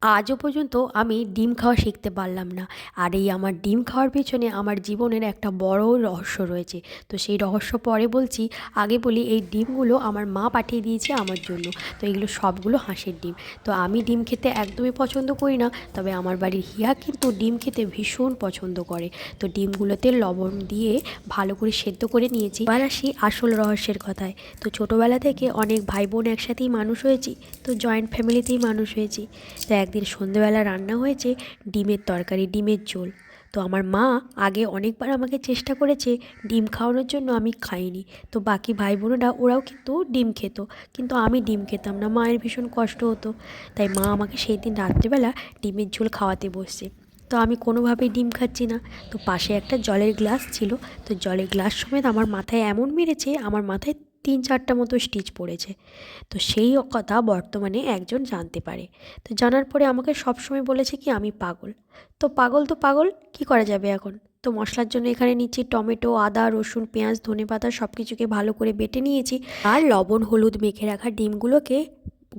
আজও পর্যন্ত আমি ডিম খাওয়া শিখতে পারলাম না। আর এই আমার ডিম খাওয়ার পেছনে আমার জীবনের একটা বড় রহস্য রয়েছে। তো সেই রহস্য পরে বলছি। আগে বলি, এই ডিমগুলো আমার মা পাঠিয়ে দিয়েছে আমার জন্য। তো এগুলো সবগুলো হাঁসের ডিম। তো আমি ডিম খেতে একদমই পছন্দ করি না, তবে আমার বাড়ির হিয়া কিন্তু ডিম খেতে ভীষণ পছন্দ করে। তো ডিমগুলোতে লবণ দিয়ে ভালো করে সেদ্ধ করে নিয়েছি। এবার আসি আসল রহস্যের কথায়। তো ছোটোবেলা থেকে অনেক ভাই বোন একসাথেই মানুষ হয়েছি। তো জয়েন্ট ফ্যামিলিতেই মানুষ হয়েছি। তো একদিন সন্ধেবেলা রান্না হয়েছে ডিমের তরকারি, ডিমের ঝোল। তো আমার মা আগে অনেকবার আমাকে চেষ্টা করেছে ডিম খাওয়ানোর জন্য, আমি খাইনি। তো বাকি ভাই বোনেরা ওরাও কিন্তু ডিম খেত, কিন্তু আমি ডিম খেতাম না, মায়ের ভীষণ কষ্ট হতো। তাই মা আমাকে সেই দিন রাত্রিবেলা ডিমের ঝোল খাওয়াতে বসছে। তো আমি কোনোভাবেই ডিম খাচ্ছি না। তো পাশে একটা জলের গ্লাস ছিল। তো জলের গ্লাস সমেত আমার মাথায় এমন মেরেছে, আমার মাথায় 3-4টা মতো স্টিচ পড়েছে। তো সেই কথা বর্তমানে একজন জানতে পারে। তো জানার পরে আমাকে সবসময় বলেছে কি আমি পাগল। তো পাগল, কি করা যাবে এখন? তো মশলার জন্য এখানে নিচ্ছি টমেটো, আদা, রসুন, পেঁয়াজ, ধনেপাতা সব কিছুকে ভালো করে বেটে নিয়েছি। আর লবণ হলুদ মেখে রাখা ডিমগুলোকে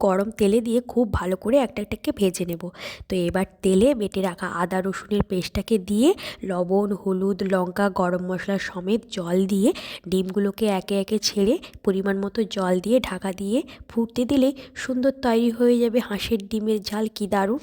গরম তেলে দিয়ে খুব ভালো করে একটা একটাকে ভেজে নেব। তো এবার তেলে বেটে রাখা আদা রসুনের পেস্টটাকে দিয়ে লবণ হলুদ লঙ্কা গরম মশলা সমেত জল দিয়ে ডিমগুলোকে একে একে ছেড়ে পরিমাণ মতো জল দিয়ে ঢাকা দিয়ে ফুটতে দিলেই সুন্দর তৈরি হয়ে যাবে হাঁসের ডিমের ঝাল। কি দারুণ!